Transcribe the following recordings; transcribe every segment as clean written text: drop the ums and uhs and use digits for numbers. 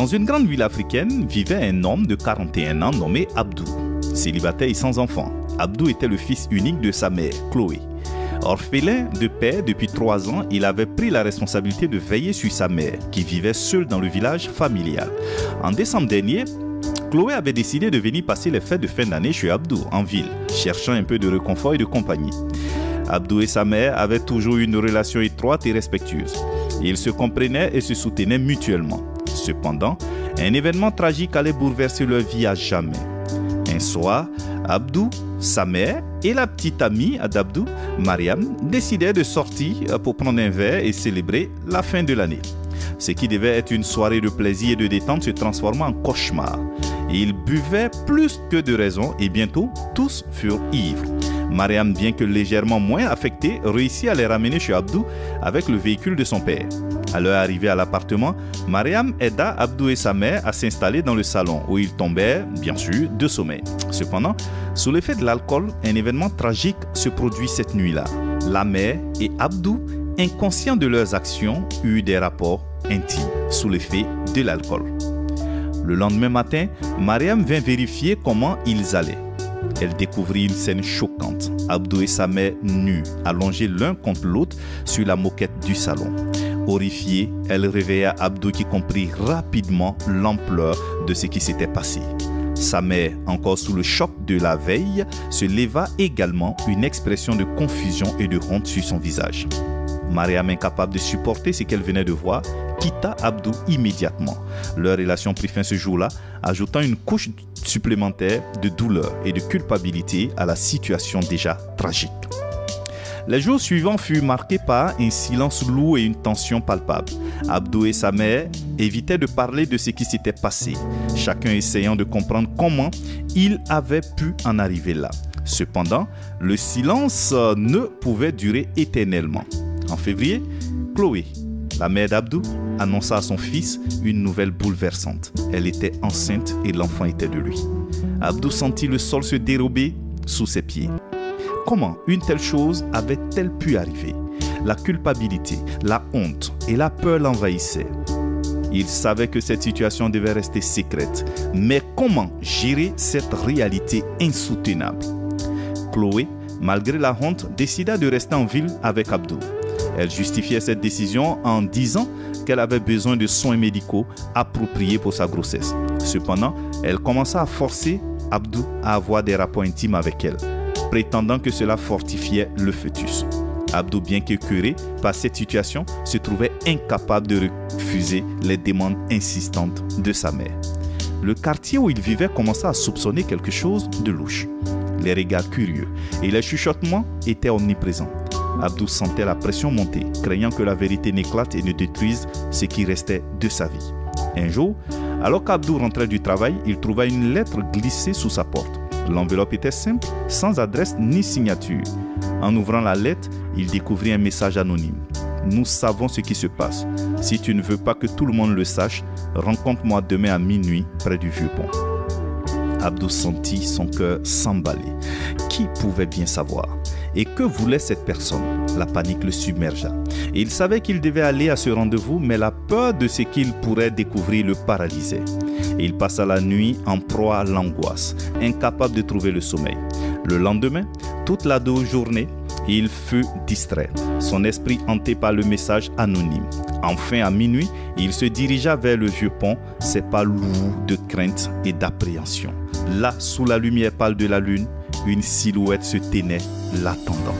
Dans une grande ville africaine vivait un homme de 41 ans nommé Abdou. Célibataire et sans enfant, Abdou était le fils unique de sa mère, Chloé. Orphelin de père depuis 3 ans, il avait pris la responsabilité de veiller sur sa mère, qui vivait seule dans le village familial. En décembre dernier, Chloé avait décidé de venir passer les fêtes de fin d'année chez Abdou, en ville, cherchant un peu de réconfort et de compagnie. Abdou et sa mère avaient toujours une relation étroite et respectueuse. Ils se comprenaient et se soutenaient mutuellement. Cependant, un événement tragique allait bouleverser leur vie à jamais. Un soir, Abdou, sa mère et la petite amie d'Abdou, Mariam, décidèrent de sortir pour prendre un verre et célébrer la fin de l'année. Ce qui devait être une soirée de plaisir et de détente se transforma en cauchemar. Ils buvaient plus que de raison et bientôt, tous furent ivres. Mariam, bien que légèrement moins affectée, réussit à les ramener chez Abdou avec le véhicule de son père. À leur arrivée à l'appartement, Mariam aida Abdou et sa mère à s'installer dans le salon où ils tombèrent, bien sûr, de sommeil. Cependant, sous l'effet de l'alcool, un événement tragique se produit cette nuit-là. La mère et Abdou, inconscients de leurs actions, eurent des rapports intimes sous l'effet de l'alcool. Le lendemain matin, Mariam vint vérifier comment ils allaient. Elle découvrit une scène choquante. Abdou et sa mère nus, allongés l'un contre l'autre sur la moquette du salon. Horrifiée, elle réveilla Abdou qui comprit rapidement l'ampleur de ce qui s'était passé. Sa mère, encore sous le choc de la veille, se leva également, une expression de confusion et de honte sur son visage. Mariam, incapable de supporter ce qu'elle venait de voir, quitta Abdou immédiatement. Leur relation prit fin ce jour-là, ajoutant une couche supplémentaire de douleur et de culpabilité à la situation déjà tragique. Les jours suivants furent marqués par un silence lourd et une tension palpable. Abdou et sa mère évitaient de parler de ce qui s'était passé, chacun essayant de comprendre comment il avait pu en arriver là. Cependant, le silence ne pouvait durer éternellement. En février, Chloé, la mère d'Abdou, annonça à son fils une nouvelle bouleversante. Elle était enceinte et l'enfant était de lui. Abdou sentit le sol se dérober sous ses pieds. Comment une telle chose avait-elle pu arriver? La culpabilité, la honte et la peur l'envahissaient. Il savait que cette situation devait rester secrète. Mais comment gérer cette réalité insoutenable? Chloé, malgré la honte, décida de rester en ville avec Abdou. Elle justifiait cette décision en disant qu'elle avait besoin de soins médicaux appropriés pour sa grossesse. Cependant, elle commença à forcer Abdou à avoir des rapports intimes avec elle, prétendant que cela fortifiait le fœtus. Abdou, bien qu'écœuré par cette situation, se trouvait incapable de refuser les demandes insistantes de sa mère. Le quartier où il vivait commença à soupçonner quelque chose de louche. Les regards curieux et les chuchotements étaient omniprésents. Abdou sentait la pression monter, craignant que la vérité n'éclate et ne détruise ce qui restait de sa vie. Un jour, alors qu'Abdou rentrait du travail, il trouva une lettre glissée sous sa porte. L'enveloppe était simple, sans adresse ni signature. En ouvrant la lettre, il découvrit un message anonyme. « Nous savons ce qui se passe. Si tu ne veux pas que tout le monde le sache, rencontre-moi demain à minuit près du Vieux-Pont. » Abdou sentit son cœur s'emballer. Qui pouvait bien savoir? Et que voulait cette personne? La panique le submergea. Et il savait qu'il devait aller à ce rendez-vous, mais la peur de ce qu'il pourrait découvrir le paralysait. Et il passa la nuit en proie à l'angoisse, incapable de trouver le sommeil. Le lendemain, toute la journée, il fut distrait, son esprit hanté par le message anonyme. Enfin, à minuit, il se dirigea vers le Vieux-Pont, ses pas lourds de crainte et d'appréhension. Là, sous la lumière pâle de la lune, une silhouette se tenait, l'attendant.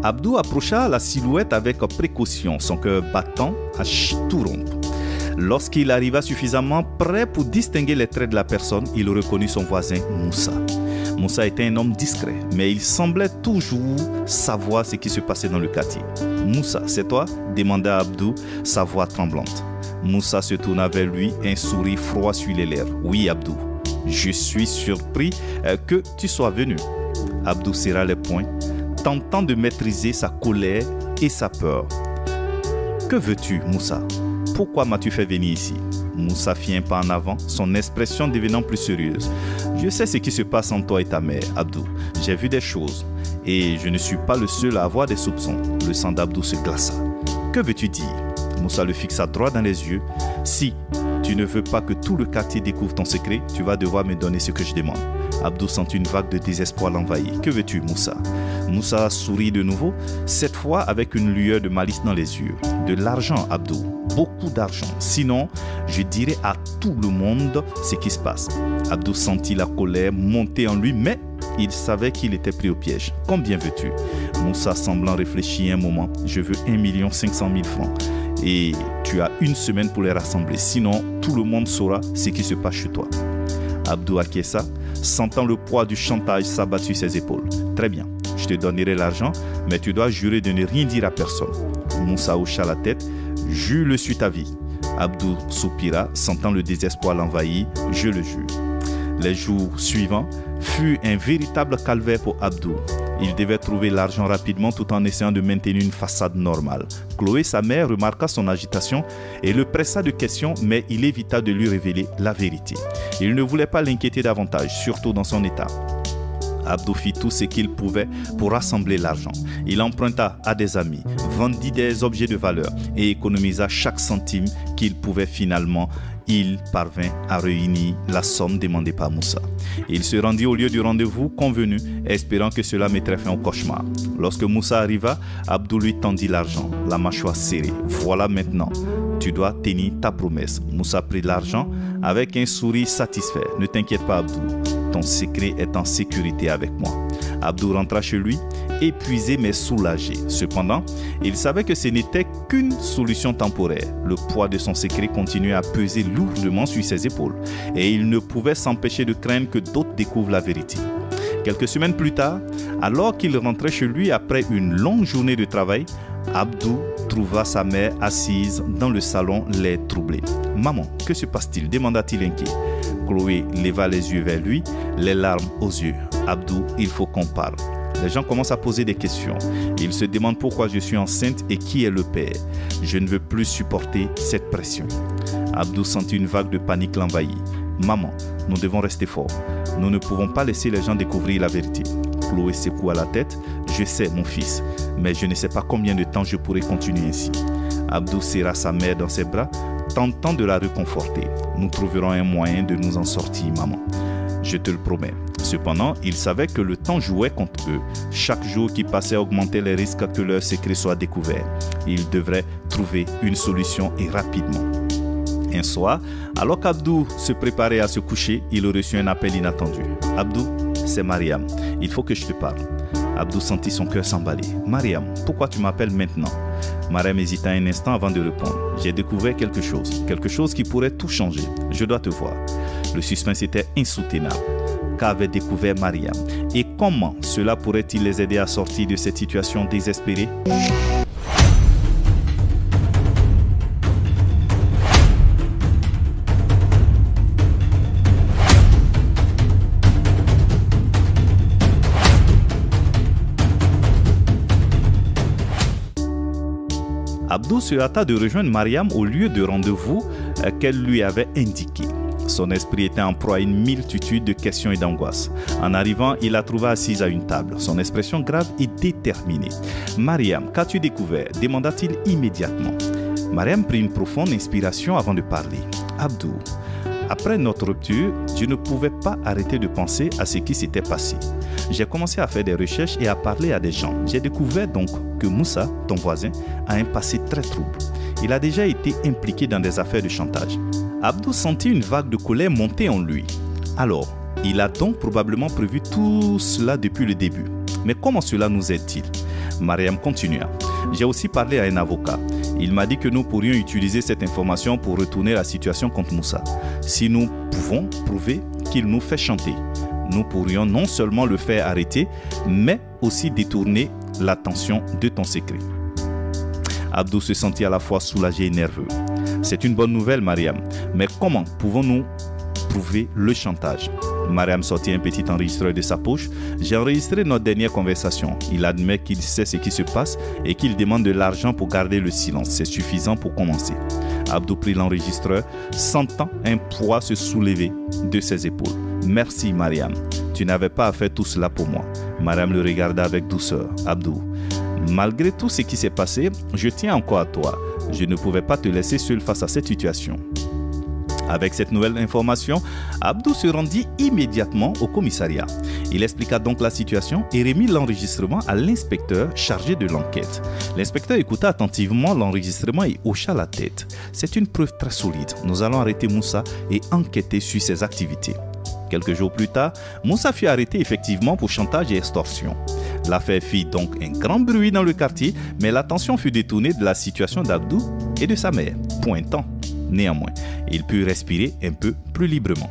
Abdou approcha la silhouette avec précaution, son cœur battant à tout rompre. Lorsqu'il arriva suffisamment près pour distinguer les traits de la personne, il reconnut son voisin Moussa. Moussa était un homme discret, mais il semblait toujours savoir ce qui se passait dans le quartier. « Moussa, c'est toi ?» demanda Abdou, sa voix tremblante. Moussa se tourna vers lui, un sourire froid sur les lèvres. « Oui, Abdou, je suis surpris que tu sois venu. » Abdou serra les poings, tentant de maîtriser sa colère et sa peur. « Que veux-tu, Moussa ? pourquoi m'as-tu fait venir ici? Moussa fit un pas en avant, son expression devenant plus sérieuse. Je sais ce qui se passe entre toi et ta mère, Abdou. J'ai vu des choses et je ne suis pas le seul à avoir des soupçons. Le sang d'Abdou se glaça. Que veux-tu dire? Moussa le fixa droit dans les yeux. Si tu ne veux pas que tout le quartier découvre ton secret, tu vas devoir me donner ce que je demande. Abdou sentit une vague de désespoir l'envahir. Que veux-tu, Moussa? Moussa sourit de nouveau, cette fois avec une lueur de malice dans les yeux. De l'argent, Abdou, beaucoup d'argent. Sinon, je dirai à tout le monde ce qui se passe. Abdou sentit la colère monter en lui, mais il savait qu'il était pris au piège. Combien veux-tu? Moussa semblant réfléchir un moment. Je veux 1 500 000 francs. Et tu as 1 semaine pour les rassembler. Sinon, tout le monde saura ce qui se passe chez toi. Abdou acquiesça, sentant le poids du chantage s'abattre sur ses épaules. Très bien, je te donnerai l'argent, mais tu dois jurer de ne rien dire à personne. Moussa hocha la tête. Jure le suis ta vie. Abdou soupira, sentant le désespoir l'envahir. Je le jure. Les jours suivants furent un véritable calvaire pour Abdou. Il devait trouver l'argent rapidement tout en essayant de maintenir une façade normale. Chloé, sa mère, remarqua son agitation et le pressa de questions, mais il évita de lui révéler la vérité. Il ne voulait pas l'inquiéter davantage, surtout dans son état. Abdou fit tout ce qu'il pouvait pour rassembler l'argent. Il emprunta à des amis, vendit des objets de valeur et économisa chaque centime qu'il pouvait. Finalement, il parvint à réunir la somme demandée par Moussa. Il se rendit au lieu du rendez-vous convenu, espérant que cela mettrait fin au cauchemar. Lorsque Moussa arriva, Abdou lui tendit l'argent, la mâchoire serrée. Voilà maintenant, tu dois tenir ta promesse. Moussa prit l'argent avec un sourire satisfait. Ne t'inquiète pas, Abdou. Ton secret est en sécurité avec moi. Abdou rentra chez lui, épuisé mais soulagé. Cependant, il savait que ce n'était qu'une solution temporaire. Le poids de son secret continuait à peser lourdement sur ses épaules et il ne pouvait s'empêcher de craindre que d'autres découvrent la vérité. Quelques semaines plus tard, alors qu'il rentrait chez lui après une longue journée de travail, Abdou trouva sa mère assise dans le salon, l'air troublé. « Maman, que se passe-t-il » demanda-t-il inquiet. Chloé leva les yeux vers lui, les larmes aux yeux. « Abdou, il faut qu'on parle. » Les gens commencent à poser des questions. Ils se demandent pourquoi je suis enceinte et qui est le père. Je ne veux plus supporter cette pression. Abdou sentit une vague de panique l'envahir. « Maman, nous devons rester forts. Nous ne pouvons pas laisser les gens découvrir la vérité. » Chloé secoua la tête. « Je sais, mon fils, mais je ne sais pas combien de temps je pourrai continuer ainsi. » Abdou serra sa mère dans ses bras, tentant de la réconforter. « Nous trouverons un moyen de nous en sortir, maman. Je te le promets. » Cependant, il savait que le temps jouait contre eux. Chaque jour qui passait augmentait les risques que leur secret soit découvert. Il devrait trouver une solution et rapidement. Un soir, alors qu'Abdou se préparait à se coucher, il reçut un appel inattendu. « Abdou, c'est Mariam. Il faut que je te parle. » Abdou sentit son cœur s'emballer. « Mariam, pourquoi tu m'appelles maintenant ?» Mariam hésita un instant avant de répondre. « J'ai découvert quelque chose qui pourrait tout changer. Je dois te voir. » Le suspense était insoutenable. Qu'avait découvert Mariam et comment cela pourrait-il les aider à sortir de cette situation désespérée? Abdou se hâta de rejoindre Mariam au lieu de rendez-vous qu'elle lui avait indiqué. Son esprit était en proie à une multitude de questions et d'angoisses. En arrivant, il la trouva assise à une table, son expression grave et déterminée. « Mariam, qu'as-tu découvert » demanda-t-il immédiatement. Mariam prit une profonde inspiration avant de parler. « Abdou, après notre rupture, je ne pouvais pas arrêter de penser à ce qui s'était passé. J'ai commencé à faire des recherches et à parler à des gens. J'ai découvert donc que Moussa, ton voisin, a un passé très trouble. Il a déjà été impliqué dans des affaires de chantage. » Abdou sentit une vague de colère monter en lui. Alors, il a donc probablement prévu tout cela depuis le début. Mais comment cela nous aide-t-il? Mariam continua. J'ai aussi parlé à un avocat. Il m'a dit que nous pourrions utiliser cette information pour retourner la situation contre Moussa. Si nous pouvons prouver qu'il nous fait chanter, nous pourrions non seulement le faire arrêter, mais aussi détourner l'attention de ton secret. Abdou se sentit à la fois soulagé et nerveux. C'est une bonne nouvelle, Mariam. Mais comment pouvons-nous prouver le chantage? Mariam sortit un petit enregistreur de sa poche. J'ai enregistré notre dernière conversation. Il admet qu'il sait ce qui se passe et qu'il demande de l'argent pour garder le silence. C'est suffisant pour commencer. Abdou prit l'enregistreur, sentant un poids se soulever de ses épaules. Merci Mariam, tu n'avais pas à faire tout cela pour moi. Mariam le regarda avec douceur. Abdou, malgré tout ce qui s'est passé, je tiens encore à toi. Je ne pouvais pas te laisser seul face à cette situation. Avec cette nouvelle information, Abdou se rendit immédiatement au commissariat. Il expliqua donc la situation et remit l'enregistrement à l'inspecteur chargé de l'enquête. L'inspecteur écouta attentivement l'enregistrement et hocha la tête. C'est une preuve très solide. Nous allons arrêter Moussa et enquêter sur ses activités. Quelques jours plus tard, Moussa fut arrêté effectivement pour chantage et extorsion. L'affaire fit donc un grand bruit dans le quartier, mais l'attention fut détournée de la situation d'Abdou et de sa mère, pointant. Néanmoins, il put respirer un peu plus librement.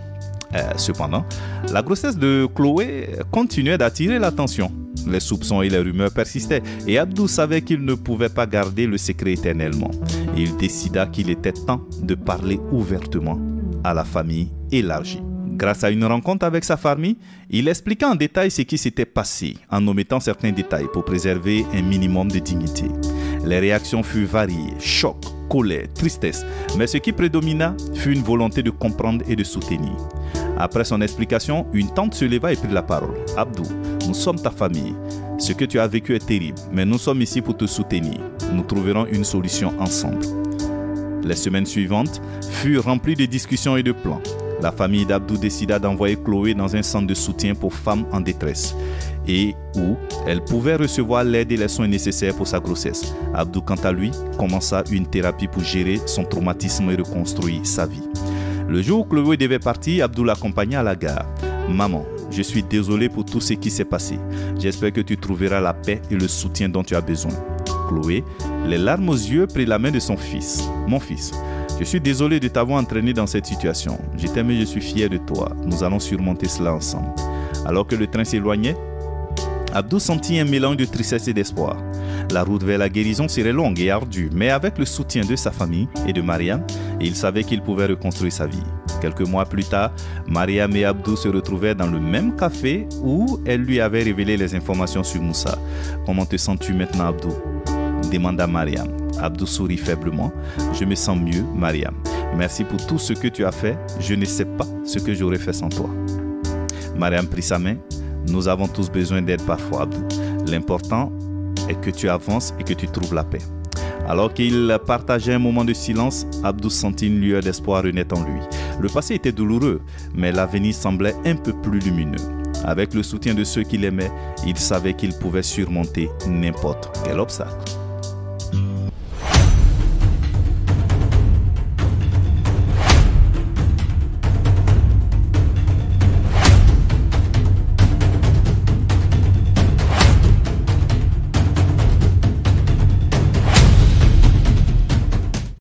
Cependant, la grossesse de Chloé continuait d'attirer l'attention. Les soupçons et les rumeurs persistaient et Abdou savait qu'il ne pouvait pas garder le secret éternellement. Il décida qu'il était temps de parler ouvertement à la famille élargie. Grâce à une rencontre avec sa famille, il expliqua en détail ce qui s'était passé en omettant certains détails pour préserver un minimum de dignité. Les réactions furent variées, choc, colère, tristesse, mais ce qui prédomina fut une volonté de comprendre et de soutenir. Après son explication, une tante se leva et prit la parole. « Abdou, nous sommes ta famille. Ce que tu as vécu est terrible, mais nous sommes ici pour te soutenir. Nous trouverons une solution ensemble. » Les semaines suivantes furent remplies de discussions et de plans. La famille d'Abdou décida d'envoyer Chloé dans un centre de soutien pour femmes en détresse et où elle pouvait recevoir l'aide et les soins nécessaires pour sa grossesse. Abdou, quant à lui, commença une thérapie pour gérer son traumatisme et reconstruire sa vie. Le jour où Chloé devait partir, Abdou l'accompagna à la gare. « Maman, je suis désolé pour tout ce qui s'est passé. J'espère que tu trouveras la paix et le soutien dont tu as besoin. » Chloé, les larmes aux yeux, prit la main de son fils. « Mon fils, je suis désolé de t'avoir entraîné dans cette situation. Je t'aime et je suis fier de toi. Nous allons surmonter cela ensemble. » Alors que le train s'éloignait, Abdou sentit un mélange de tristesse et d'espoir. La route vers la guérison serait longue et ardue, mais avec le soutien de sa famille et de Mariam, il savait qu'il pouvait reconstruire sa vie. Quelques mois plus tard, Mariam et Abdou se retrouvèrent dans le même café où elle lui avait révélé les informations sur Moussa. « Comment te sens-tu maintenant, Abdou ?» demanda Mariam. Abdou sourit faiblement. « Je me sens mieux, Mariam. Merci pour tout ce que tu as fait. Je ne sais pas ce que j'aurais fait sans toi. » Mariam prit sa main. « Nous avons tous besoin d'aide parfois, Abdou. L'important est que tu avances et que tu trouves la paix. » Alors qu'il partageait un moment de silence, Abdou sentit une lueur d'espoir renaître en lui. Le passé était douloureux, mais l'avenir semblait un peu plus lumineux. Avec le soutien de ceux qu'il aimait, il savait qu'il pouvait surmonter n'importe quel obstacle.